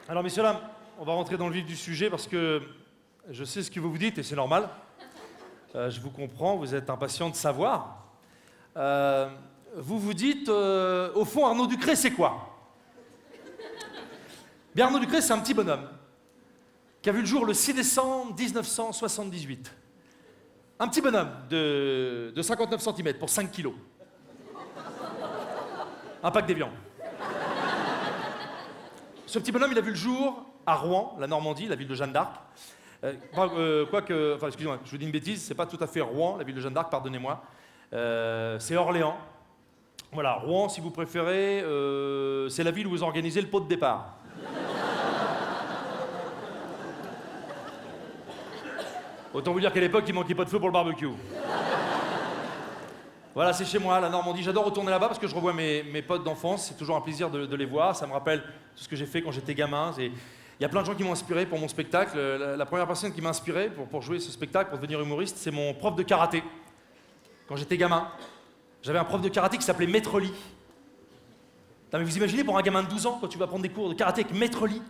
Alors, messieurs, dames, on va rentrer dans le vif du sujet parce que je sais ce que vous vous dites et c'est normal. Je vous comprends, vous êtes impatient de savoir. Vous vous dites, au fond, Arnaud Ducré, c'est quoi? Bien, Arnaud Ducré, c'est un petit bonhomme qui a vu le jour le 6 décembre 1978. Un petit bonhomme de 59 cm pour 5 kilos. Un pack d'évian. Ce petit bonhomme, il a vu le jour à Rouen, la Normandie, la ville de Jeanne d'Arc. Excusez-moi, je vous dis une bêtise, c'est pas tout à fait Rouen, la ville de Jeanne d'Arc, pardonnez-moi. C'est Orléans. Voilà, Rouen, si vous préférez, c'est la ville où vous organisez le pot de départ. Autant vous dire qu'à l'époque, il manquait pas de feu pour le barbecue. Voilà, c'est chez moi, la Normandie. J'adore retourner là-bas parce que je revois mes potes d'enfance. C'est toujours un plaisir de les voir. Ça me rappelle tout ce que j'ai fait quand j'étais gamin. Il y a plein de gens qui m'ont inspiré pour mon spectacle. La première personne qui m'a inspiré pour jouer ce spectacle, pour devenir humoriste, c'est mon prof de karaté. Quand j'étais gamin, j'avais un prof de karaté qui s'appelait Maître Lee. Non, mais vous imaginez pour un gamin de 12 ans, quand tu vas prendre des cours de karaté avec Maître Lee.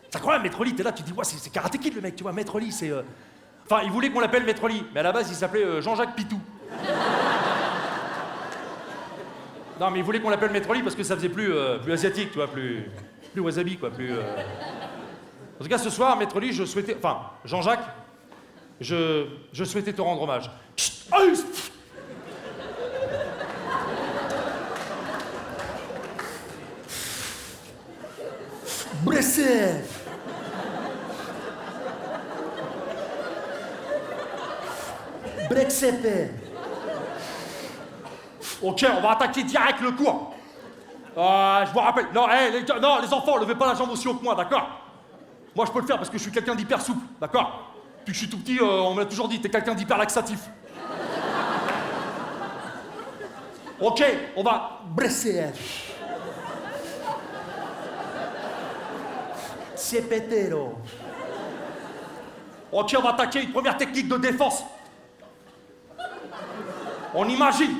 C'est incroyable, Maître Lee, t'es là, tu te dis, ouais, c'est Karate Kid le mec, tu vois, Maître Lee, c'est... Enfin, il voulait qu'on l'appelle Maître Lee, mais à la base, il s'appelait Jean-Jacques Pitou. Non, mais il voulait qu'on l'appelle Maître Lee parce que ça faisait plus asiatique, tu vois, plus wasabi, quoi, plus... En tout cas, ce soir, Maître Lee, je souhaitais... Enfin, Jean-Jacques, je souhaitais te rendre hommage. Blessé. Brexit. Ok, on va attaquer direct le cours. Je vous rappelle, non, les enfants, levez pas la jambe aussi haut que moi, d'accord? Moi, je peux le faire parce que je suis quelqu'un d'hyper souple, d'accord? Depuis que je suis tout petit, on me l'a toujours dit, t'es quelqu'un d'hyper laxatif. Ok, on va bresser. Ciepetero. Ok, on va attaquer une première technique de défense. On imagine,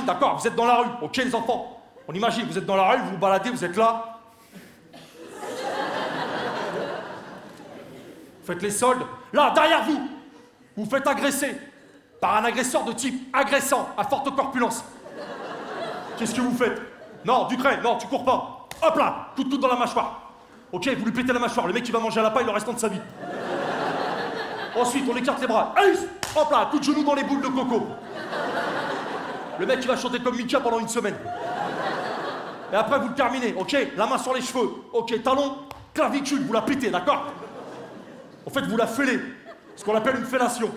d'accord, vous êtes dans la rue, ok les enfants? On imagine, vous êtes dans la rue, vous vous baladez, vous êtes là. Vous faites les soldes. Là, derrière vous, vous faites agresser par un agresseur de type agressant, à forte corpulence. Qu'est-ce que vous faites? Non, Ducré, non, tu cours pas. Hop là, tout dans la mâchoire. Ok, vous lui pétez la mâchoire, le mec il va manger à la paille le restant de sa vie. Ensuite, on écarte les bras. Hey, hop là, coup de genou dans les boules de coco. Le mec il va chanter comme Mika pendant une semaine. Et après vous le terminez, ok? La main sur les cheveux, ok, talon, clavicule, vous la pétez, d'accord? En fait, vous la fêlez, ce qu'on appelle une fellation.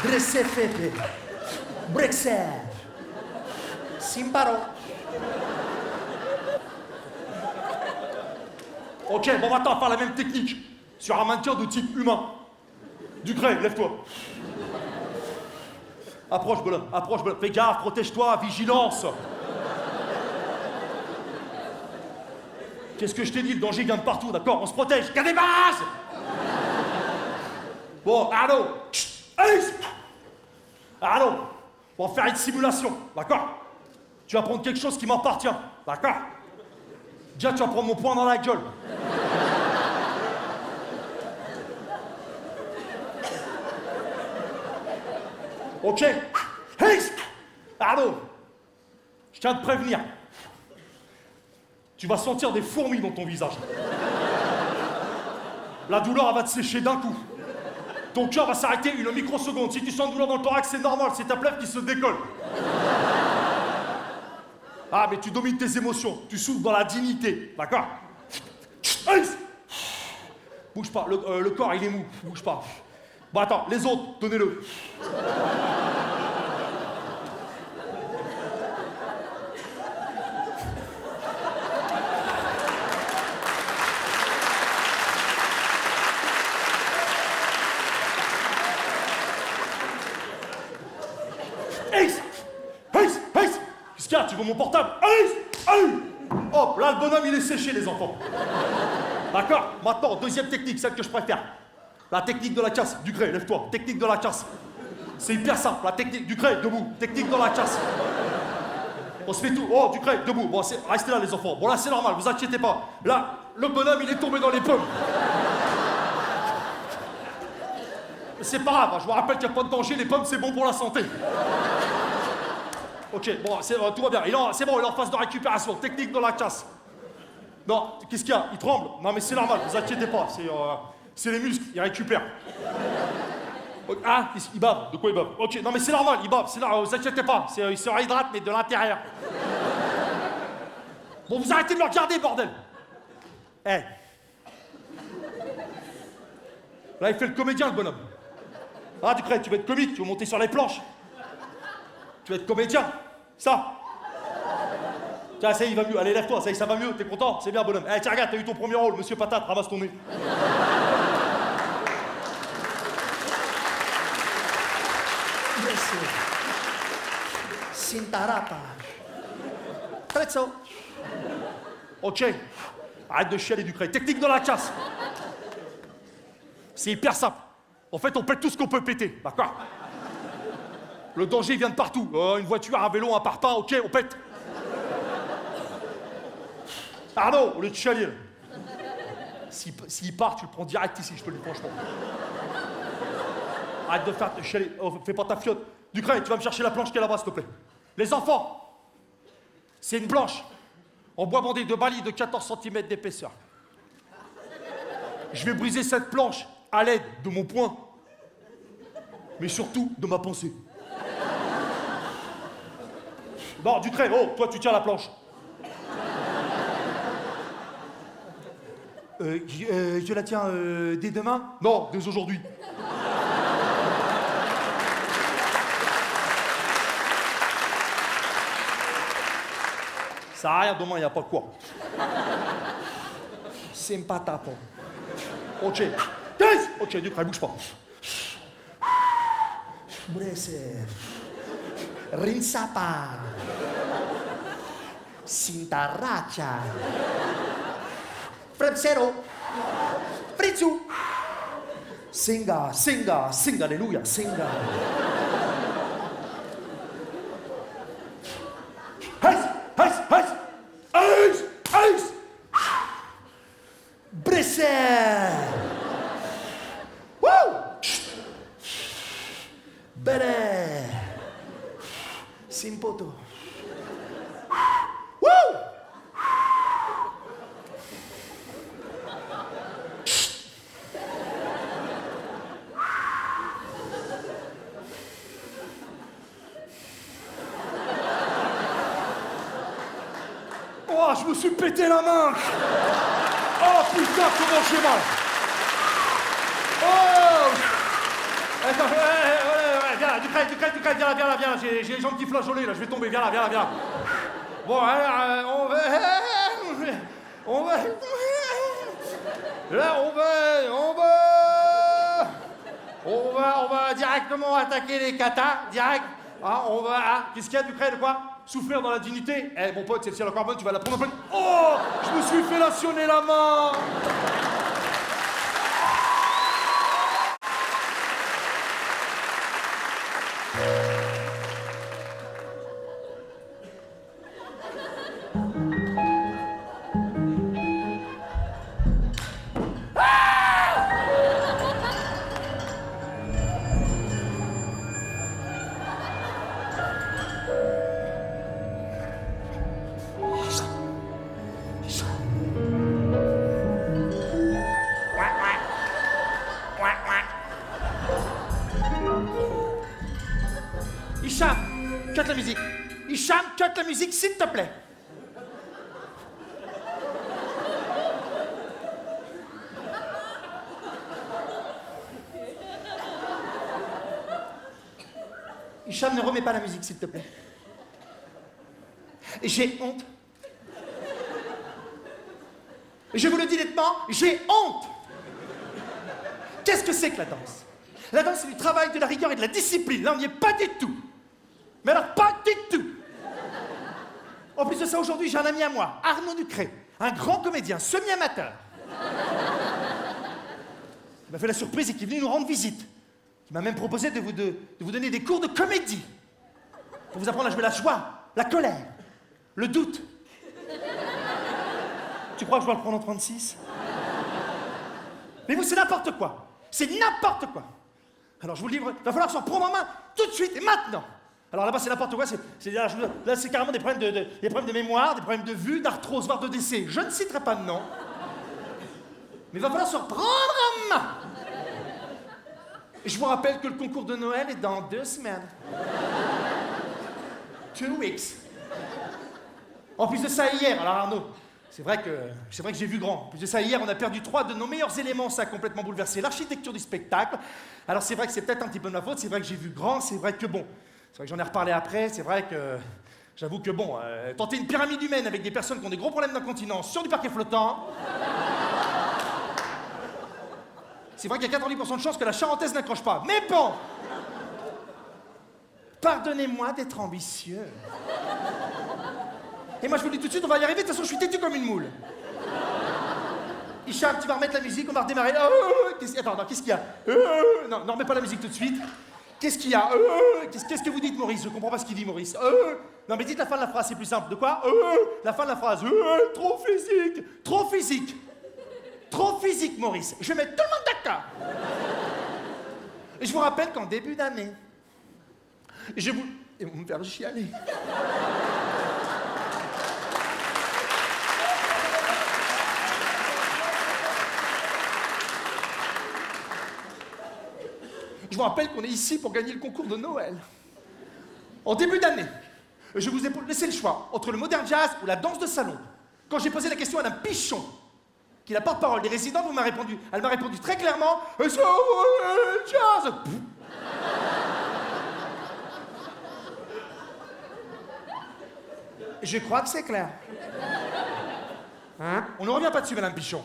Dressé fete, brexer, simparo. Ok, bon maintenant on va faire la même technique sur un mannequin de type humain. Ducré, lève-toi. Approche, bonhomme, fais gaffe, protège-toi, vigilance. Qu'est-ce que je t'ai dit, le danger vient de partout, d'accord? On se protège, il y a des bases. Bon, Arnaud. Arnaud, on va faire une simulation, d'accord? Tu vas prendre quelque chose qui m'appartient, d'accord? Déjà, tu vas prendre mon poing dans la gueule. Ok. Hey, Arnaud, je tiens à te prévenir. Tu vas sentir des fourmis dans ton visage. La douleur, elle va te sécher d'un coup. Ton cœur va s'arrêter une microseconde. Si tu sens une douleur dans le thorax, c'est normal, c'est ta plèvre qui se décolle. Ah, mais tu domines tes émotions, tu souffles dans la dignité, d'accord? Hey, bouge pas, le corps il est mou, bouge pas. Bon attends, les autres, donnez-le. Qu'est-ce qu'il y a? Tu veux mon portable? Hop, là le bonhomme il est séché les enfants. D'accord? Maintenant, deuxième technique, celle que je préfère. La technique de la casse. Ducré, lève-toi. Technique de la casse. C'est hyper simple. La technique. Ducré, debout. Technique de la casse. On se met tout. Oh, Ducret, debout. Bon, restez là, les enfants. Bon, là, c'est normal, vous inquiétez pas. Là, le bonhomme, il est tombé dans les pommes. C'est pas grave, je vous rappelle qu'il n'y a pas de danger, les pommes, c'est bon pour la santé. Ok, bon, tout va bien. C'est bon, il est en phase de récupération. Technique dans la casse. Non, qu'est-ce qu'il y a? Il tremble. Non, mais c'est normal, vous inquiétez pas. C'est les muscles, il récupère. Ah, il bave. De quoi il bave? Ok, non, mais c'est normal, il bave. C'est normal, vous inquiétez pas. Il se réhydrate, mais de l'intérieur. Bon, vous arrêtez de le regarder, bordel. Eh. Là, il fait le comédien, le bonhomme. Ah, Ducret, tu vas être comique, tu vas monter sur les planches. Tu vas être comédien. Ça. Tiens, ça y est, il va mieux. Allez, lève-toi, ça y est, ça va mieux. T'es content? C'est bien, bonhomme. Eh, tiens, regarde, t'as eu ton premier rôle. Monsieur Patate, ramasse ton nez. Sintarapa. Prezzo. Ok. Arrête de chialer, Ducret. Technique dans la casse. C'est hyper simple. En fait, on pète tout ce qu'on peut péter, d'accord? Le danger vient de partout. Une voiture, un vélo, un parpaing, ok, on pète. Arnaud, au lieu de chialer. S'il part, tu le prends direct ici, je te le dis franchement. Arrête de faire chialer. Oh, fais pas ta fiotte. Ducret, tu vas me chercher la planche qui est là-bas, s'il te plaît. Les enfants, c'est une planche en bois bandé de Bali de 14 cm d'épaisseur. Je vais briser cette planche à l'aide de mon poing, mais surtout de ma pensée. Non, Ducret, oh, toi tu tiens la planche. Je la tiens dès demain? Non, dès aujourd'hui. Ça sert à rien, demain, il n'y a pas quoi. Simpatapo. Ok. 15. Ok, Ducret, bouge pas. Brese. Rinsapa. Sintaracha. Frepsero. Fritzu. Singa, singa, singa, alléluia, singa. Bresse. Woo! Bene. Simpoto. Woo! Oh, je me suis pété la main! Oh putain, comment j'ai mal! Oh! Attends, viens là, Ducret, viens là, j'ai les jambes qui flageolent là, je vais tomber, viens là. Bon, on va... Là, on va directement attaquer les katas, direct. Ah, qu'est-ce qu'il y a, Ducret, de quoi? Souffrir dans la dignité? Eh, mon pote, celle-ci, elle est encore bonne, tu vas la prendre en pleine... Oh! Je me suis fellationné la main! Hicham, cut la musique. Hicham, cut la musique, s'il te plaît. Hicham, ne remets pas la musique, s'il te plaît. J'ai honte. Je vous le dis nettement, j'ai honte. Qu'est-ce que c'est que la danse? La danse, c'est du travail, de la rigueur et de la discipline. Là, on n'y est pas du tout. Mais alors, pas du tout. En plus de ça, aujourd'hui, j'ai un ami à moi, Arnaud Ducret, un grand comédien, semi-amateur. Il m'a fait la surprise et qui est venu nous rendre visite. Il m'a même proposé de vous donner des cours de comédie. Pour vous apprendre à jouer la joie, la colère, Le doute. Tu crois que je dois le prendre en 36? Mais vous, c'est n'importe quoi. C'est n'importe quoi. Alors je vous le dis, il va falloir s'en prendre en main tout de suite et maintenant. Alors là-bas, c'est n'importe quoi. Là, c'est carrément des problèmes de mémoire, des problèmes de vue, d'arthrose, voire de décès. Je ne citerai pas de nom. Mais il va falloir s'en prendre en main. Et je vous rappelle que le concours de Noël est dans 2 semaines. 2 weeks. En plus de ça, hier, alors Arnaud, c'est vrai que j'ai vu grand. En plus de ça, hier, on a perdu 3 de nos meilleurs éléments. Ça a complètement bouleversé l'architecture du spectacle. Alors c'est vrai que c'est peut-être un petit peu de ma faute. C'est vrai que j'ai vu grand. C'est vrai que bon. C'est vrai que j'en ai reparlé après. C'est vrai que j'avoue que bon, tenter une pyramide humaine avec des personnes qui ont des gros problèmes d'incontinence sur du parquet flottant. C'est vrai qu'il y a 90% de chances que la charentaise n'accroche pas. Mais bon! Pardonnez-moi d'être ambitieux. Et moi, je vous le dis tout de suite, on va y arriver. De toute façon, je suis têtu comme une moule. Hicham, tu vas remettre la musique, on va redémarrer. Attends, qu'est-ce qu'il y a? Non, remets pas la musique tout de suite. Qu'est-ce qu'il y a? Qu'est-ce que vous dites, Maurice? Je comprends pas ce qu'il dit, Maurice. Non, mais dites la fin de la phrase, c'est plus simple. De quoi? La fin de la phrase. Trop physique. Trop physique. Trop physique, Maurice. Je vais mettre tout le monde d'accord. Et je vous rappelle qu'en début d'année, et vous me faire chialer. Je vous rappelle qu'on est ici pour gagner le concours de Noël. En début d'année, je vous ai laissé le choix entre le modern jazz ou la danse de salon. Quand j'ai posé la question à Mme Pichon, qui est la porte-parole des résidents, elle m'a répondu très clairement jazz. Je crois que c'est clair. Hein? On ne revient pas dessus, Madame Pichon.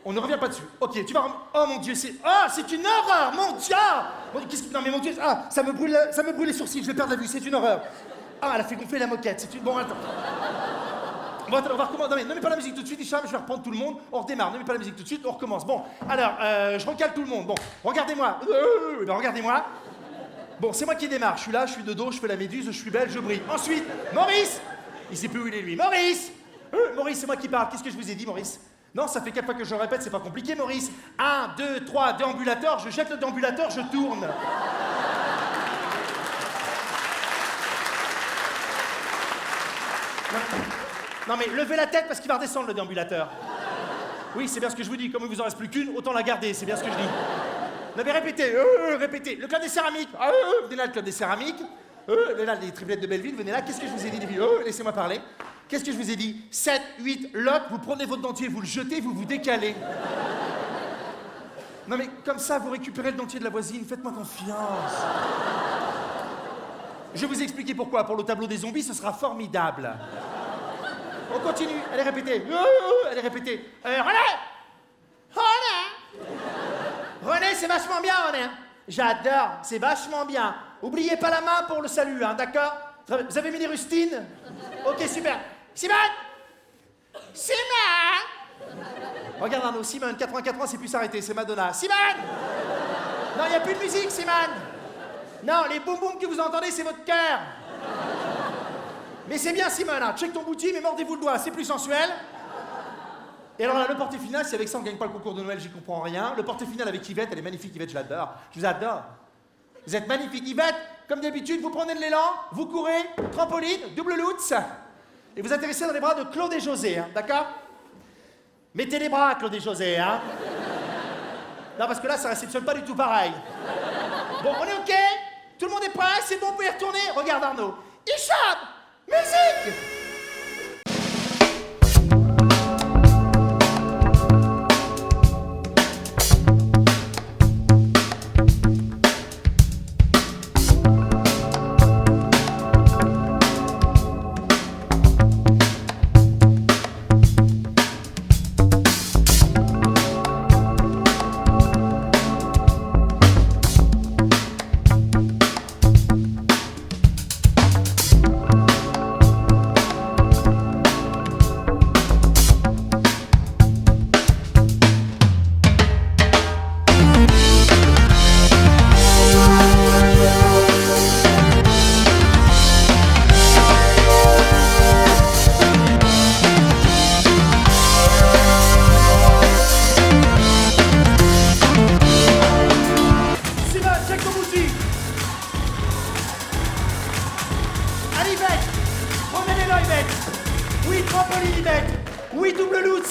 On ne revient pas dessus. Ok, tu vas... Oh mon Dieu, c'est une horreur, mon Dieu! Non mais mon Dieu, ça me brûle les sourcils, je vais perdre la vue, c'est une horreur. Elle a fait gonfler la moquette, c'est une... Bon, attends. Bon, attends, on va recommencer. Non, ne mets pas la musique tout de suite, Hicham, je vais reprendre tout le monde. On redémarre, ne mets pas la musique tout de suite, on recommence. Bon, alors, je recale tout le monde. Bon, regardez-moi. Regardez-moi. Bon, c'est moi qui démarre. Je suis là, je suis de dos, je fais la méduse, je suis belle, je brille. Ensuite, Maurice! Il sait plus où il est, lui. Maurice! Maurice, c'est moi qui parle. Qu'est-ce que je vous ai dit, Maurice? Non, ça fait 4 fois que je le répète, c'est pas compliqué, Maurice. 1, 2, 3, déambulateur, je jette le déambulateur, je tourne. Non mais levez la tête parce qu'il va redescendre le déambulateur. Oui, c'est bien ce que je vous dis. Comme il vous en reste plus qu'une, autant la garder, c'est bien ce que je dis. Non mais répétez, répétez. Le club des céramiques. Venez là, le club des céramiques. Venez là, les triplettes de Belleville, venez là. Qu'est-ce que je vous ai dit, les filles? Laissez-moi parler. Qu'est-ce que je vous ai dit? 7, 8, lock, vous prenez votre dentier, vous le jetez, vous vous décalez. Non mais comme ça, vous récupérez le dentier de la voisine, faites-moi confiance. Je vais vous expliquer pourquoi. Pour le tableau des zombies, ce sera formidable. On continue, allez répéter. Allez répéter. René, c'est vachement bien, René. J'adore, c'est vachement bien. Oubliez pas la main pour le salut, hein, d'accord? Vous avez mis les rustines? Ok, super. Simone! Regarde Arnaud, Simone, 84 ans, c'est plus s'arrêter, c'est Madonna. Simone! Non, il n'y a plus de musique, Simone. Non, les boum boum que vous entendez, c'est votre cœur. Mais c'est bien, Simone, hein. Check ton bouti, mais mordez-vous le doigt, c'est plus sensuel. Et alors là, le porté final, si avec ça on gagne pas le concours de Noël, j'y comprends rien. Le porté final avec Yvette, elle est magnifique, Yvette, je l'adore. Je vous adore. Vous êtes magnifique. Yvette, comme d'habitude, vous prenez de l'élan, vous courez, trampoline, double lutz, et vous atterrissez dans les bras de Claude et José, hein, d'accord? Mettez les bras, Claude et José, hein. Non, parce que là, ça réceptionne pas du tout pareil. Bon, on est OK? Tout le monde est prêt? C'est bon, vous pouvez retourner? Regarde Arnaud. Hicham! Musique!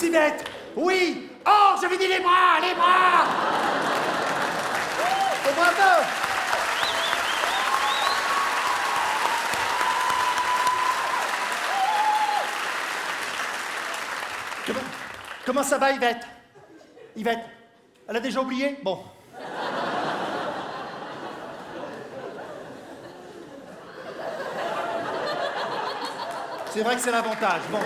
Yvette. Oui. Oh, j'avais dit les bras, les bras. Oh, bravo. Comment ça va, Yvette? Yvette, elle a déjà oublié? Bon. C'est vrai que c'est l'avantage, bon.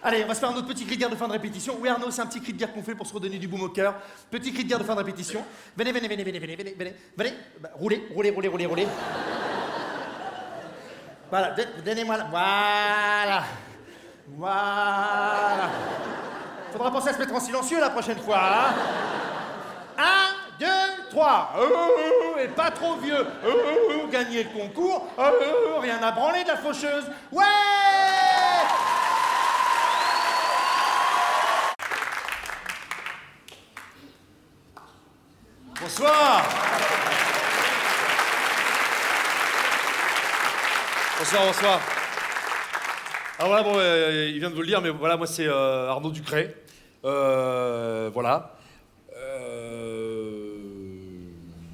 Allez, on va se faire un autre petit cri de guerre de fin de répétition. Oui, Arnaud, c'est un petit cri de guerre qu'on fait pour se redonner du boum au cœur. Petit cri de guerre de fin de répétition. Venez, venez, venez, venez, venez, venez, venez. Venez, bah, roulez, roulez, roulez, roulez, roulez. Voilà, donnez-moi là. Voilà. Voilà. Faudra penser à se mettre en silencieux la prochaine fois, hein. 1, 2, 3. Et pas trop vieux. Gagner le concours. Rien à branler de la faucheuse. Ouais. Bonsoir. Bonsoir, bonsoir. Alors voilà, bon, il vient de vous le dire, mais voilà, moi c'est Arnaud Ducret. Voilà.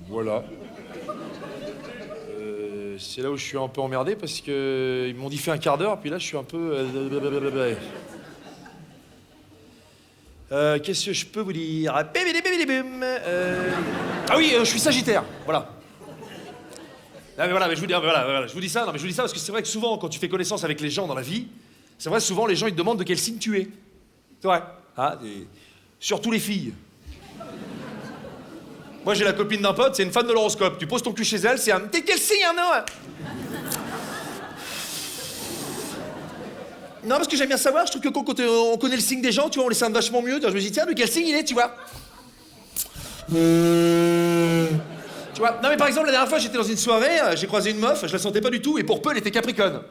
Voilà. C'est là où je suis un peu emmerdé parce que ils m'ont dit fais un quart d'heure, puis là je suis un peu. Qu'est-ce que je peux vous dire? Ah oui, je suis Sagittaire, voilà. Ah, mais voilà, mais je vous dis, voilà, je vous dis ça, non, mais je vous dis ça parce que c'est vrai que souvent, quand tu fais connaissance avec les gens dans la vie, c'est vrai, souvent les gens ils te demandent de quel signe tu es. C'est vrai. Ah, surtout les filles. Moi j'ai la copine d'un pote, c'est une fan de l'horoscope. Tu poses ton cul chez elle, c'est un. T'es quel signe, Arnaud? Non, parce que j'aime bien savoir, je trouve que quand on connaît le signe des gens, tu vois, on les sent vachement mieux. Je me dis, tiens, de quel signe il est, tu vois? Tu vois? Non, mais par exemple, la dernière fois, j'étais dans une soirée, j'ai croisé une meuf, je la sentais pas du tout, et pour peu, elle était Capricorne.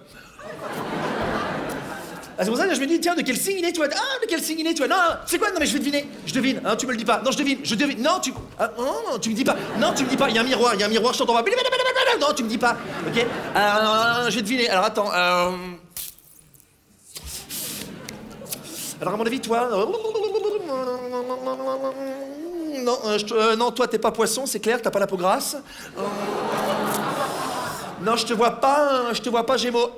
Ah, c'est pour ça que je me dis, tiens, de quel signe il est, tu vois? Ah, de quel signe il est, tu vois? Non, c'est quoi? Non, mais je vais deviner. Je devine. Hein, tu me le dis pas. Non, je devine. Non, tu. Ah, non, tu me dis pas. Non, tu me dis pas. Il y a un miroir, je t'entends pas. Non, tu me dis pas. Ok? Je vais deviner. Alors, attends. Alors, à mon avis, toi. Non, non, toi, t'es pas poisson, c'est clair, t'as pas la peau grasse. Non, je te vois pas, Gémeaux.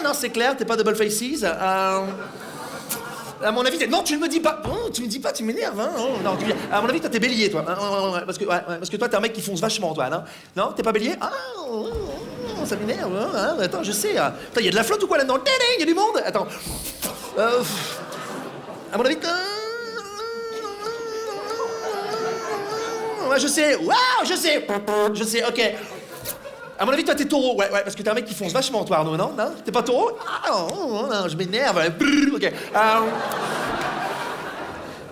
Non, c'est clair, t'es pas double faces. À mon avis, non, tu ne me dis pas. Non, tu me dis pas, tu m'énerves. Hein. Non, à mon avis, toi, t'es bélier, toi. Parce que toi, t'es un mec qui fonce vachement, toi, non? Non, t'es pas bélier? Ah, ça m'énerve. Hein. Attends, je sais. Attends, y a de la flotte ou quoi là-dedans? Y a du monde. Attends. À mon avis, ouais, je sais. Waouh, je sais. Ok. À mon avis, toi, t'es taureau. Ouais, parce que t'es un mec qui fonce vachement, toi, Arnaud, non? Non? T'es pas taureau? Ah, non, je m'énerve. Ok.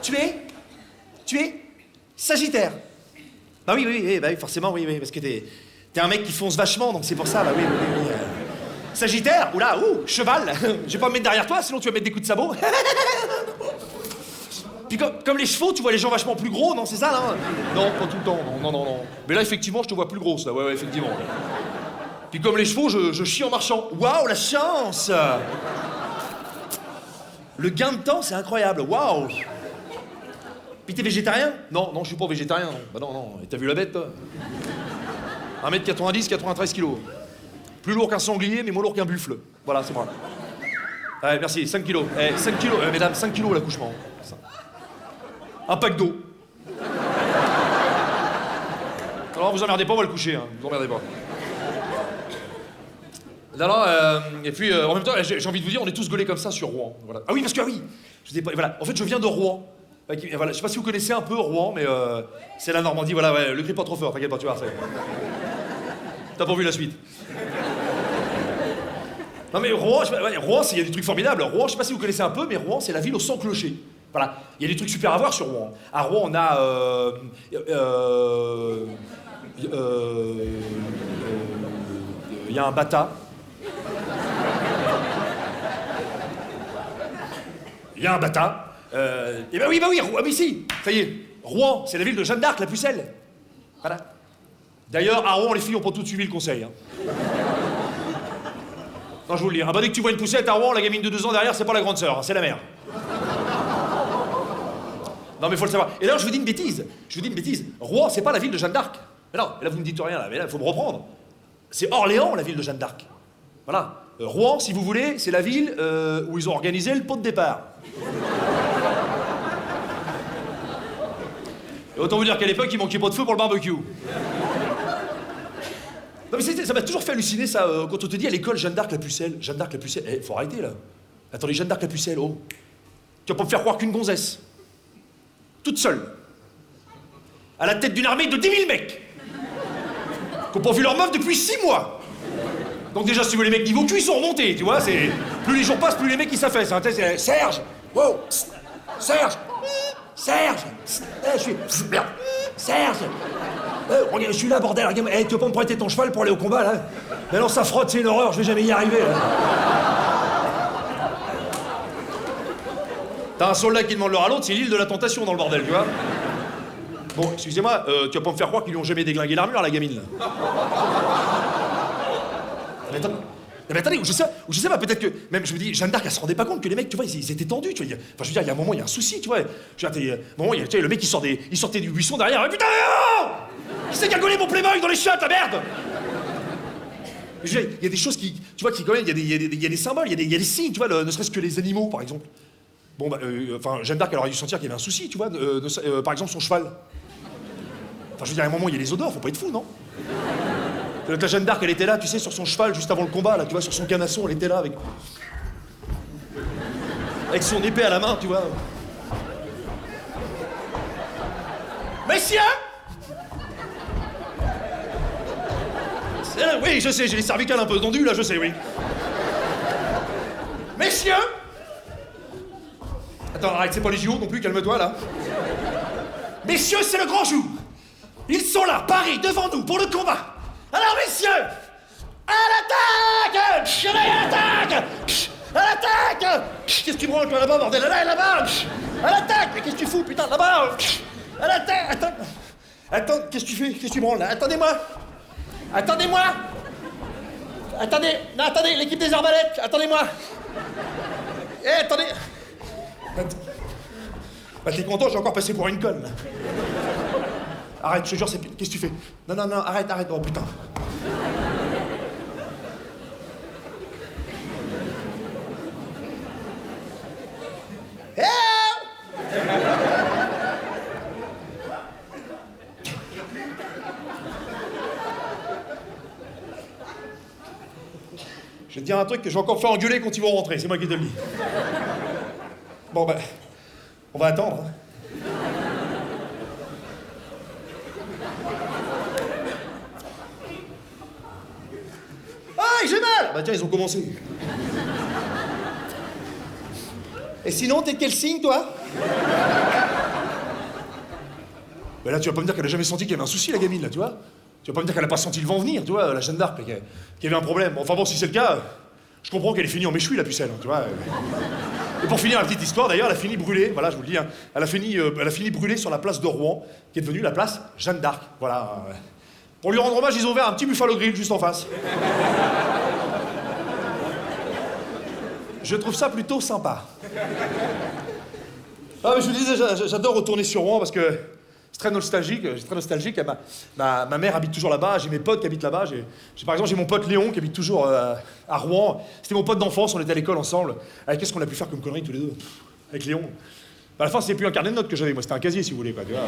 Tu es Sagittaire. Bah oui, forcément, oui, parce que t'es un mec qui fonce vachement, donc c'est pour ça, bah oui. Sagittaire? Oula, cheval. Je vais pas me mettre derrière toi, sinon tu vas mettre des coups de sabot. Puis comme les chevaux, tu vois les gens vachement plus gros, non, c'est ça, non? Non, pas tout le temps, non. Mais là, effectivement, je te vois plus grosse, là, ouais, effectivement. Puis comme les chevaux, je chie en marchant. Waouh, la chance! Le gain de temps, c'est incroyable, waouh! Puis t'es végétarien? Non, je suis pas végétarien, non. Bah non. Et t'as vu la bête, toi? 1m90, 93 kilos. Plus lourd qu'un sanglier, mais moins lourd qu'un buffle. Voilà, c'est moi. Ouais, merci, 5 kilos. 5 kilos, mesdames, 5 kilos l'accouchement. Un pack d'eau. Alors vous emmerdez pas, on va le coucher, hein. Vous emmerdez pas. Non, et puis en même temps, j'ai envie de vous dire, on est tous gaulés comme ça sur Rouen. Voilà. Ah oui, parce que je sais pas, voilà. En fait, je viens de Rouen. Voilà, je sais pas si vous connaissez un peu Rouen, mais c'est la Normandie. Voilà, ouais, le cri pas trop fort, t'inquiète pas, tu vois. T'as pas vu la suite. Non mais Rouen, Rouen, il y a des trucs formidables. Rouen, je sais pas si vous connaissez un peu, mais Rouen, c'est la ville aux 100 clochers. Voilà, il y a des trucs super à voir sur Rouen. À Rouen, on a il y a un bata. Il y a un bata. Et bah oui, mais si, ça y est. Rouen, c'est la ville de Jeanne d'Arc, la pucelle. Voilà. D'ailleurs, à Rouen, les filles ont pas toutes suivi le conseil. Hein. Non, je vous le dis. Ah bah dès que tu vois une poussette à Rouen, la gamine de 2 ans derrière, c'est pas la grande sœur, hein, c'est la mère. Non mais faut le savoir. Et d'ailleurs, je vous dis une bêtise. Rouen, c'est pas la ville de Jeanne d'Arc. Mais non, là vous me dites rien, là, mais là, il faut me reprendre. C'est Orléans, la ville de Jeanne d'Arc. Voilà. Rouen, si vous voulez, c'est la ville où ils ont organisé le pot de départ. Et autant vous dire qu'à l'époque, il manquait pas de feu pour le barbecue. Non mais ça m'a toujours fait halluciner ça, quand on te dit à l'école Jeanne d'Arc la pucelle. Jeanne d'Arc la pucelle, faut arrêter là. Attendez, Jeanne d'Arc la pucelle, oh. Tu vas pas me faire croire qu'une gonzesse, toute seule, à la tête d'une armée de 10 000 mecs, qui ont pas vu leur meuf depuis 6 mois. Donc déjà, si vous voulez, les mecs niveau cul, ils sont remontés, tu vois, c'est... Plus les jours passent, plus les mecs ils s'affaissent, hein. C'est Serge, wow, Serge, Serge, je suis... Merde, Serge, regarde, je suis là, bordel, regarde, tu veux pas me prêter ton cheval pour aller au combat, là? Mais non, ça frotte, c'est une horreur, je vais jamais y arriver, là. T'as un soldat qui demande l'heure à l'autre, c'est l'île de la tentation dans le bordel, tu vois. Bon, excusez-moi, tu vas pas me faire croire qu'ils lui ont jamais déglingué l'armure, la gamine, là. Mais attendez, je sais pas, peut-être que... Même, je me dis, Jeanne d'Arc, elle se rendait pas compte que les mecs, tu vois, ils étaient tendus, tu vois. Enfin, je veux dire, il y a un moment, il y a un souci, tu vois. Je veux dire, un moment, tu sais, le mec, il sortait du buisson derrière. Putain, oh, qui c'est qui a gaulé mon Playboy dans les chiottes, la merde? Je veux dire, il y a des choses qui... Tu vois, qui quand même, il y a des symboles, il y a des signes, tu vois, ne serait-ce que les animaux, par exemple. Bon, bah, enfin, Jeanne d'Arc, elle aurait dû sentir qu'il y avait un souci, tu vois, par exemple, son cheval. Enfin, je veux dire, à un moment, il y a les odeurs, faut pas être fou, non? La Jeanne d'Arc, elle était là, tu sais, sur son cheval, juste avant le combat, là, tu vois, sur son canasson, elle était là, avec son épée à la main, tu vois. Messieurs! Oui, je sais, j'ai les cervicales un peu tendues, là, je sais, oui. Messieurs! Attends, arrête, c'est pas les JO non plus, calme-toi, là. Messieurs, c'est le grand jour. Ils sont là, parés, devant nous, pour le combat. Alors, messieurs, à l'attaque! À l'attaque! À l'attaque! Qu'est-ce que tu branles, toi, là-bas, bordel? Là-bas! À l'attaque! Mais qu'est-ce que tu fous, putain, là-bas? À l'attaque! Attends, qu'est-ce que tu fais? Qu'est-ce que tu branles, là? Attendez-moi! Attendez, non, attendez, l'équipe des arbalètes, attendez-moi! Attendez! Bah, t'es content, j'ai encore passé pour une conne, là. Arrête, je te jure, qu'est-ce que tu fais? Non, arrête, oh putain. Je vais te dire un truc que je vais encore faire engueuler quand ils vont rentrer, c'est moi qui te le dis. Bon, ben, on va attendre, hein. J'ai mal! Bah tiens, ils ont commencé. Et sinon, t'es de quel signe, toi? Bah là, tu vas pas me dire qu'elle a jamais senti qu'il y avait un souci, la gamine, là, tu vois? Tu vas pas me dire qu'elle a pas senti le vent venir, tu vois, la Jeanne d'Arc, qu'il y avait un problème. Enfin bon, si c'est le cas, je comprends qu'elle est finie en méchoui, la pucelle, hein, tu vois. Et pour finir la petite histoire, d'ailleurs, elle a fini brûlée, voilà, je vous le dis, hein, elle a fini brûlée sur la place de Rouen, qui est devenue la place Jeanne d'Arc, voilà. Pour lui rendre hommage, ils ont ouvert un petit Buffalo Grill juste en face. Je trouve ça plutôt sympa. Ah, mais je vous disais, j'adore retourner sur Rouen parce que c'est très nostalgique. Ma mère habite toujours là-bas, j'ai mes potes qui habitent là-bas. Par exemple, j'ai mon pote Léon qui habite toujours à Rouen. C'était mon pote d'enfance, on était à l'école ensemble. Qu'est-ce qu'on a pu faire comme conneries tous les deux? Avec Léon. À la fin, c'était plus un carnet de notes que j'avais, moi, c'était un casier, si vous voulez, quoi, tu vois.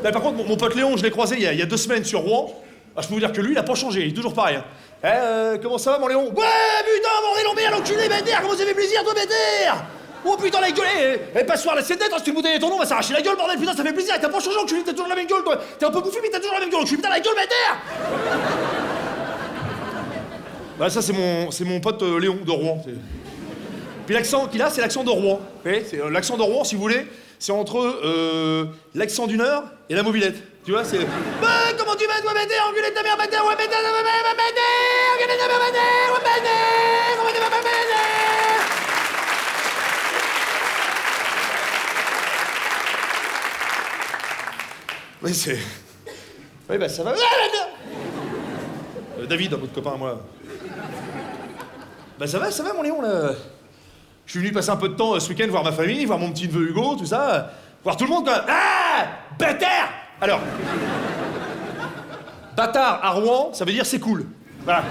Là, par contre, mon pote Léon, je l'ai croisé il y a 2 semaines sur Rouen. Ah, je peux vous dire que lui, il a pas changé, il est toujours pareil. Comment ça va, mon Léon? Ouais, putain, bordel, on merde, l'enculé, bêtère, comment ça fait plaisir, toi, bêtère? Oh putain, la gueule, pas se faire la scène d'être, si tu me bouteilles ton nom, on va s'arracher la gueule, bordel, putain, ça fait plaisir, t'as pas changé, enculé, t'as toujours la même gueule, toi. T'es un peu bouffi, mais t'as toujours la même gueule, enculé, putain, la gueule, bêtère. Bah, ça, c'est mon pote Léon de Rouen. Puis l'accent qu'il a, c'est l'accent de Rouen. Vous voyez, c'est l'accent de Rouen, si vous voulez, c'est entre l'accent du Nord et la mobilette. Tu vois, c'est... Bah, comment tu vas, toi, bêtère, enculé de ta mère, bêtère, ouais, bêtère, enculé de ta mère, bêtère, ouais, bêtère, comment tu vas, bêtère? Oui, c'est... Oui, bah, ça va... David, un autre copain à moi. Bah ça va mon Léon là. Je suis venu passer un peu de temps ce week-end voir ma famille, voir mon petit neveu Hugo, tout ça. Voir tout le monde quoi. Ah bâtard. Alors. Bâtard à Rouen, ça veut dire c'est cool. Voilà.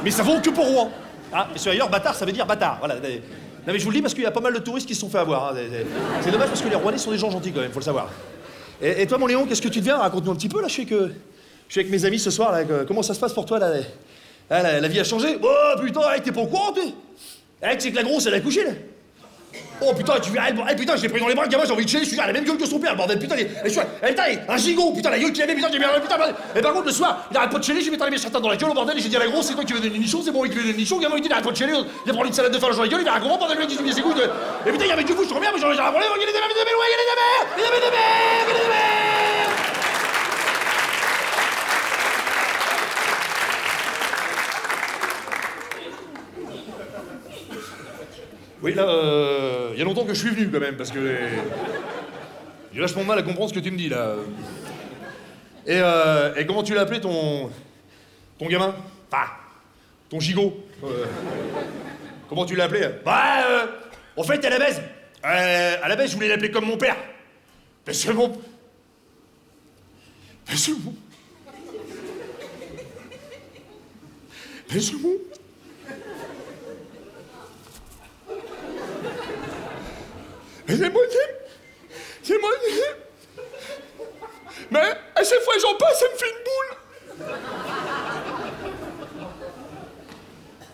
Mais ça vaut que pour Rouen. Hein, et sur ailleurs, bâtard, ça veut dire bâtard. Voilà. Non mais je vous le dis parce qu'il y a pas mal de touristes qui se sont fait avoir. Hein. C'est dommage parce que les Rouennais sont des gens gentils quand même, faut le savoir. Et toi mon Léon, qu'est-ce que tu deviens? Raconte-nous un petit peu là, je suis avec mes amis ce soir là. Comment ça se passe pour toi là? La vie a changé. Oh putain, t'es pas au courant toi? C'est que la grosse elle a couché là. Oh putain, tu vois, putain, je l'ai pris dans les bras, le gamin, j'ai envie de chier, je suis là, elle a la même gueule que son père, bordel, putain, putain, un gigot, putain, la gueule qu'il avait, putain, j'ai mis putain, bordel. Et par contre, le soir, il arrête pas de chialer, je lui mets les certains dans la gueule, au bordel, et j'ai dit à la grosse, c'est toi qui veux donner une nichon, c'est bon, il veut donner une nichon, le gamin, il dit, il arrête pas de chialer, il a pris une salade de farge dans la gueule, il a un gros bordel, le mec, il se dit, c'est écoute, et putain, il y avait du fou, je te reviens, mais j'en ai rien volé, il y a des mères, il y a des mères. Oui, là, il y a longtemps que je suis venu quand même, parce que j'ai vachement de mal à comprendre ce que tu me dis là. Et comment tu l'as appelé ton gamin? Enfin, ton gigot. Comment tu l'as appelé? Bah, en fait, à la base, je voulais l'appeler comme mon père. Mais c'est bon. Mais c'est bon. Mais c'est bon. C'est moi, mais à chaque fois que j'en passe, ça me fait une boule.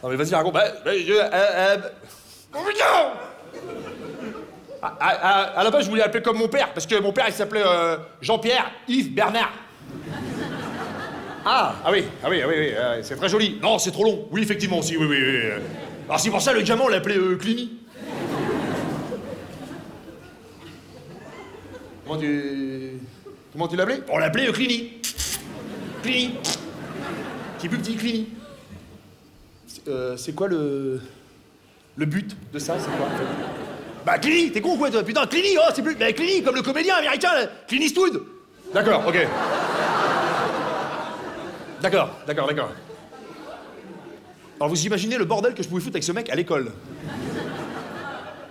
Non mais vas-y, raconte. Oh putain. À la base, je voulais l'appeler comme mon père, parce que mon père, il s'appelait Jean-Pierre Yves Bernard. Ah oui, c'est très joli. Non, c'est trop long. Oui, effectivement, aussi, oui. Alors c'est pour ça, le gamin, on l'appelait Clini. Comment tu l'appelais? On l'appelait Clini. Clini. Qui est plus petit, Clini. C'est quoi le but de ça, c'est quoi? Bah Clini, t'es con ou quoi toi? Putain, Clini, oh c'est plus... Bah Clini, comme le comédien américain, là. Clint Eastwood. D'accord, ok. D'accord. Alors vous imaginez le bordel que je pouvais foutre avec ce mec à l'école.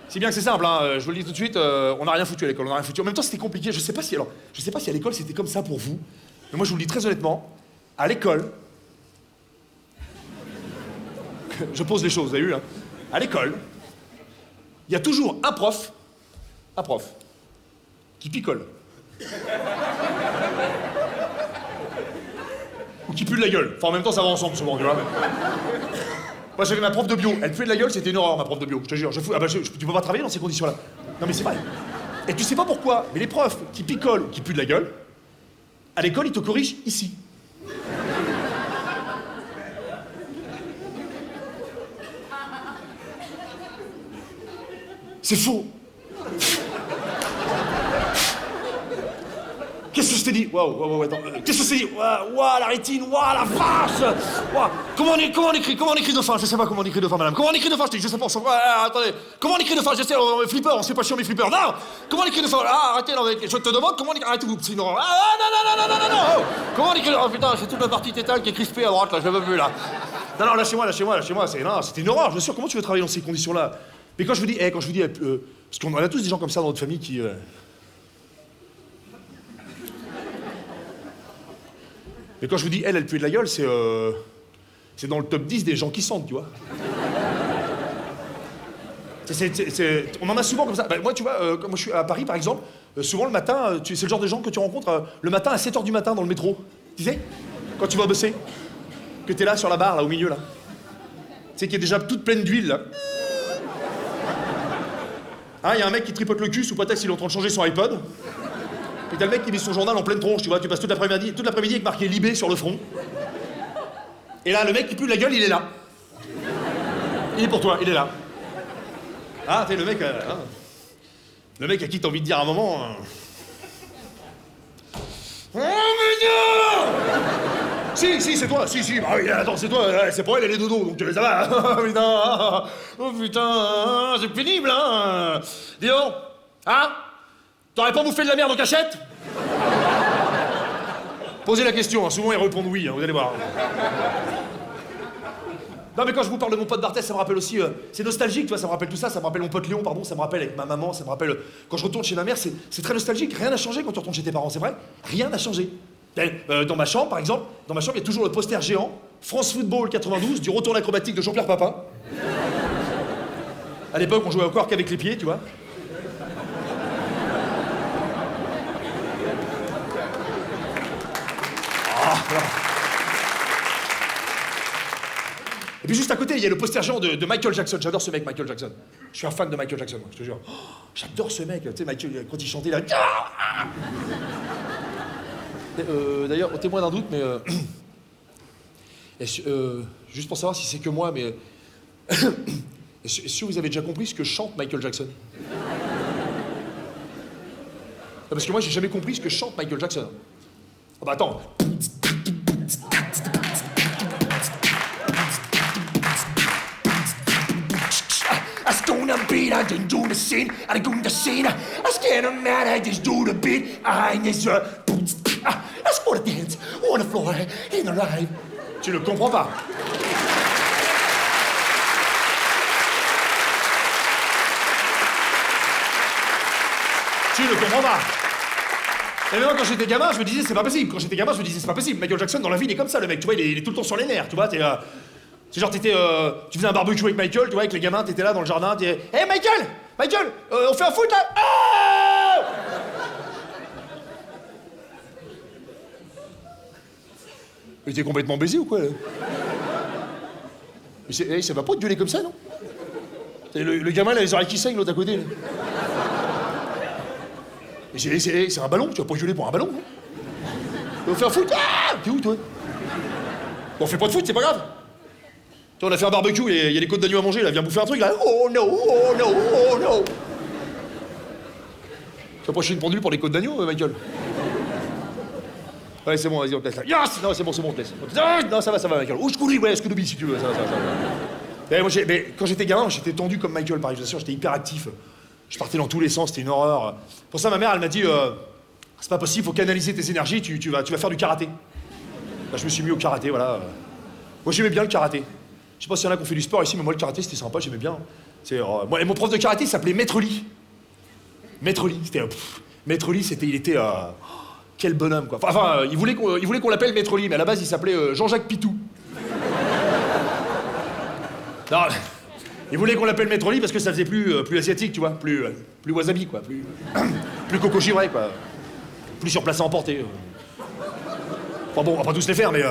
Si bien que c'est simple, hein, je vous le dis tout de suite, on n'a rien foutu à l'école, on n'a rien foutu. En même temps, c'était compliqué. Je sais pas si à l'école c'était comme ça pour vous, mais moi je vous le dis très honnêtement, à l'école, je pose les choses, vous avez vu, hein. À l'école, il y a toujours un prof, qui picole. Ou qui pue de la gueule. Enfin, en même temps, ça va ensemble souvent, tu vois. Moi, j'avais ma prof de bio. Elle puait de la gueule, c'était une horreur, ma prof de bio. Je te jure. Tu peux pas travailler dans ces conditions-là. Non, mais c'est vrai. Et tu sais pas pourquoi, mais les profs qui picolent ou qui puent de la gueule, à l'école, ils te corrigent ici. C'est faux. Qu'est-ce que je t'ai dit? Waouh, attends. Qu'est-ce que je t'ai dit? Waouh, la rétine, waouh, la vache. Waouh. Comment on écrit dauphin? Je sais pas comment on écrit dauphin, madame. Comment on écrit dauphin? Je sais pas, attendez. Comment on écrit dauphin? Je sais, flipper, on se fait pas chier, mais flipper. Non. Comment on écrit dauphin? Ah, arrêtez, non, je te demande comment on écrit... Arrêtez-vous, sinon... Ah, non. Oh. Comment on écrit... Oh, putain, c'est toute la partie tétale qui est crispée à droite, là, je l'ai même vu, là. Non, lâchez-moi, c'était une horreur, je suis sûr. Comment tu veux travailler dans ces conditions-là? Mais quand je vous dis... parce qu'on a tous des gens comme ça dans notre famille qui... Mais quand je vous dis elle puait de la gueule, c'est dans le top 10 des gens qui sentent, tu vois. On en a souvent comme ça. Bah, moi, tu vois, quand moi je suis à Paris, par exemple, souvent le matin, c'est le genre de gens que tu rencontres le matin à 7h du matin dans le métro. Tu sais? Quand tu vas bosser. Que t'es là sur la barre, là, au milieu, là. Tu sais, qui est déjà toute pleine d'huile, là. Hein, y a un mec qui tripote le cul sous prétexte qu'il est en train de changer son iPod. Puis t'as le mec qui met son journal en pleine tronche, tu vois, tu passes toute l'après-midi avec marqué Libé sur le front. Et là, le mec qui pue de la gueule, il est là. Il est pour toi, il est là. Ah, t'es le mec... le mec à qui t'as envie de dire à un moment... Oh, mais non! Si, c'est toi, si, bah oui, attends, c'est toi, c'est pour elle, elle est dodo, donc ça va. Oh putain, c'est pénible, hein. Dis donc, hein? T'aurais pas bouffé de la merde en cachette? Posez la question, hein. Souvent ils répondent oui, hein, vous allez voir. Non mais quand je vous parle de mon pote Barthès, ça me rappelle aussi, c'est nostalgique, tu vois, ça me rappelle tout ça, ça me rappelle mon pote Léon, pardon, ça me rappelle avec ma maman, ça me rappelle quand je retourne chez ma mère, c'est très nostalgique, rien n'a changé quand tu retournes chez tes parents, c'est vrai, rien n'a changé. Dans ma chambre, par exemple, dans ma chambre, il y a toujours le poster géant, France Football 92, du retour acrobatique de Jean-Pierre Papin. À l'époque, on jouait encore qu'avec les pieds, tu vois. Ah, voilà. Et puis juste à côté, il y a le poster géant de Michael Jackson. J'adore ce mec, Michael Jackson. Je suis un fan de Michael Jackson, moi, je te jure. Oh, j'adore ce mec. Tu sais, Michael, quand il chantait, là... D'ailleurs, au témoin d'un doute, mais... juste pour savoir si c'est que moi, mais... Est-ce que vous avez déjà compris ce que chante Michael Jackson? Parce que moi, j'ai jamais compris ce que chante Michael Jackson. Ah bah attends. Gonna beat, I didn't do the scene, I didn't do the scene. I scared of mad, I just do the beat. I just I wanna dance on the floor in the live. Tu ne comprends pas. Tu ne comprends pas. Et maintenant, quand j'étais gamin, je me disais, c'est pas possible. Quand j'étais gamin, je me disais, c'est pas possible. Michael Jackson, dans la vie, il est comme ça, le mec. Tu vois, il est tout le temps sur les nerfs, tu vois. C'est genre, tu faisais un barbecue avec Michael, tu vois, avec les gamins, t'étais là dans le jardin, t'es... Hé, hey, Michael, on fait un foot, là. Ah Mais t'es complètement baisé ou quoi, là? Mais ça va pas te gueuler comme ça, non? Le gamin, là, les oreilles qui saignent, l'autre à côté, là. Mais c'est un ballon, tu vas pas gueuler pour un ballon, non? On fait un foot. Ah T'es où, toi? Bon, on fait pas de foot, c'est pas grave. On a fait un barbecue, il y a des côtes d'agneau à manger, là, viens bouffer un truc, là. Oh no, oh no, oh no. Tu vas pas chier une pendule pour les côtes d'agneau, Michael? Ouais, c'est bon, vas-y, on te laisse là. Yes! Non, c'est bon, on te laisse. Non, ça va, Michael. Ou je coulis, ouais, Scooby, si tu veux, ça va. Mais quand j'étais gamin, j'étais tendu comme Michael, pareil, je vous assure, j'étais hyper actif. Je partais dans tous les sens, c'était une horreur. Pour ça, ma mère, elle m'a dit, c'est pas possible, faut canaliser tes énergies, tu vas faire du karaté. Là, je me suis mis au karaté, voilà. Moi, j'aimais bien le karaté. Je sais pas s'il y en a qui ont fait du sport ici, mais moi, le karaté, c'était sympa, j'aimais bien. Moi, et mon prof de karaté, il s'appelait Maître Lee. Maître Lee, Maître Lee, il était... quel bonhomme, quoi. Enfin, il voulait qu'on l'appelle Maître Lee, mais à la base, il s'appelait Jean-Jacques Pitou. Non, il voulait qu'on l'appelle Maître Lee parce que ça faisait plus asiatique, tu vois, plus wasabi, quoi, plus coco givré, quoi. Plus sur place à emporter. Enfin bon, on va pas tous les faire, mais...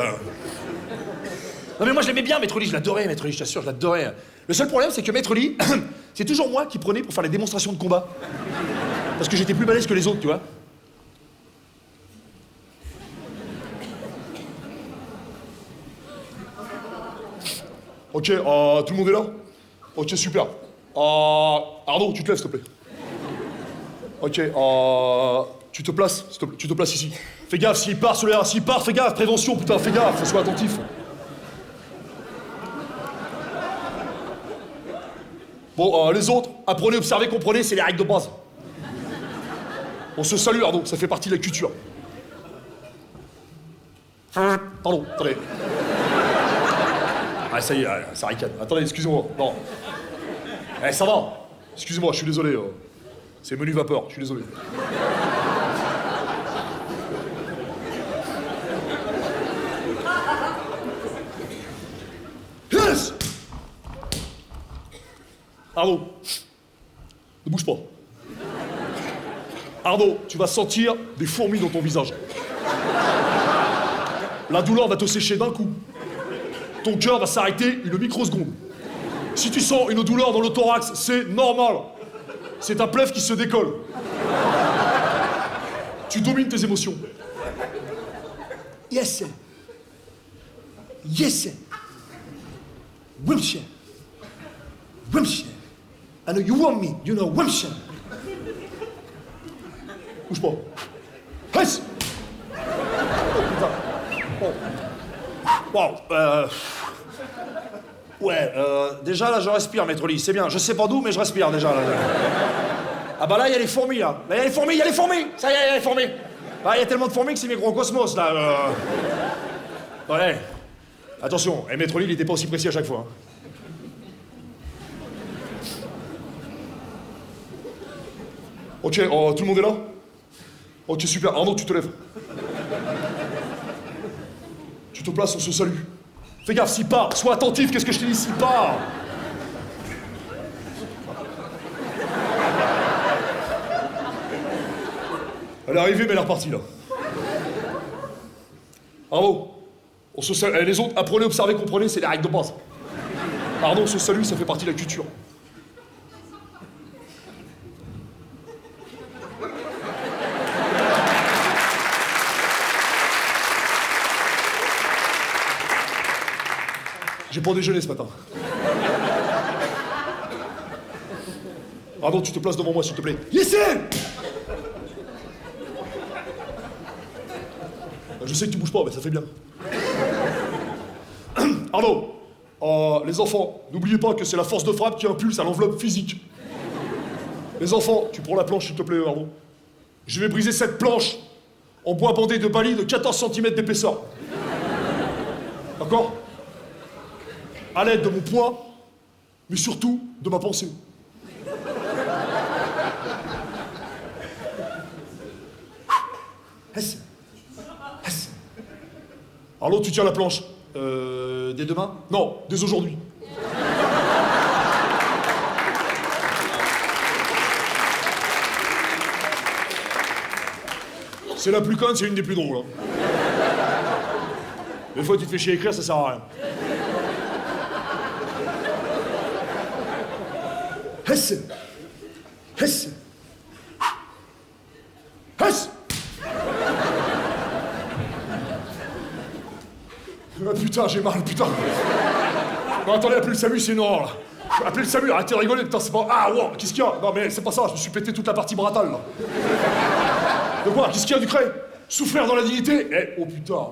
Non mais moi je l'aimais bien, Maître Lee, je l'adorais, Maître Lee, je t'assure, je l'adorais. Le seul problème, c'est que Maître Lee, c'est toujours moi qui prenais pour faire les démonstrations de combat. Parce que j'étais plus balèze que les autres, tu vois. Ok, tout le monde est là? Ok, super. Arnaud, tu te lèves, s'il te plaît. Ok, tu te places, s'il te plaît, tu te places ici. Fais gaffe, s'il part, fais gaffe, prévention, putain, fais gaffe, sois attentif. Bon, les autres, apprenez, observez, comprenez, c'est les règles de base. On se salue, Arnaud, ça fait partie de la culture. Pardon, attendez. Ah, ça y est, ça ricane. Attendez, excusez-moi. Non. Eh, ça va. Excusez-moi, je suis désolé. C'est menu vapeur, je suis désolé. Yes! Arnaud, ne bouge pas. Arnaud, tu vas sentir des fourmis dans ton visage. La douleur va te sécher d'un coup. Ton cœur va s'arrêter une microseconde. Si tu sens une douleur dans le thorax, c'est normal. C'est ta plèvre qui se décolle. Tu domines tes émotions. Yes, sir. Yes, sir. Wimshire. Wimshire. I know you want me. You know Wimshire. Bouge pas. Yes. Oh, putain. Oh. Wow, ouais, déjà là je respire, Maître Lee, c'est bien. Je sais pas d'où, mais je respire déjà là. Ah bah là il y a les fourmis là. Là il y a les fourmis, Ça y est, il y a les fourmis. Là il y a tellement de fourmis que c'est microcosmos là. Ouais. Attention, Maître Lee, il était pas aussi précis à chaque fois. Hein. Ok, oh, tout le monde est là? Ok, super. Arnaud, tu te lèves. Tu te places, on se salue. Fais gaffe, s'il part, sois attentif, qu'est-ce que je t'ai dit, s'il part? Elle est arrivée, mais elle est repartie, là. Arnaud, on se salue. Les autres, apprenez, observez, comprenez, c'est les règles de base. Arnaud, on se salue, ça fait partie de la culture. J'ai pas déjeuné ce matin. Arnaud, tu te places devant moi, s'il te plaît. Ici! Je sais que tu bouges pas, mais ça fait bien. Arnaud, les enfants, n'oubliez pas que c'est la force de frappe qui impulse à l'enveloppe physique. Les enfants, tu prends la planche, s'il te plaît, Arnaud. Je vais briser cette planche en bois bandé de balis de 14 cm d'épaisseur. D'accord? À l'aide de mon poids, mais surtout de ma pensée. Arnaud, tu tiens la planche. Dès demain? Non, dès aujourd'hui. C'est la plus conne, c'est une des plus drôles. Hein. Des fois, tu te fais chier à écrire, ça sert à rien. Hesse! Hesse! Hesse! Ah, putain, j'ai mal, putain. Non, attendez, appelez le SAMU, c'est une horreur, là. Appelez le SAMU, arrêtez de rigoler, putain, c'est pas... Ah, wow, qu'est-ce qu'il y a? Non, mais c'est pas ça, je me suis pété toute la partie bratale, là. De quoi? Qu'est-ce qu'il y a, Ducret? Souffrir dans la dignité? Eh, oh putain.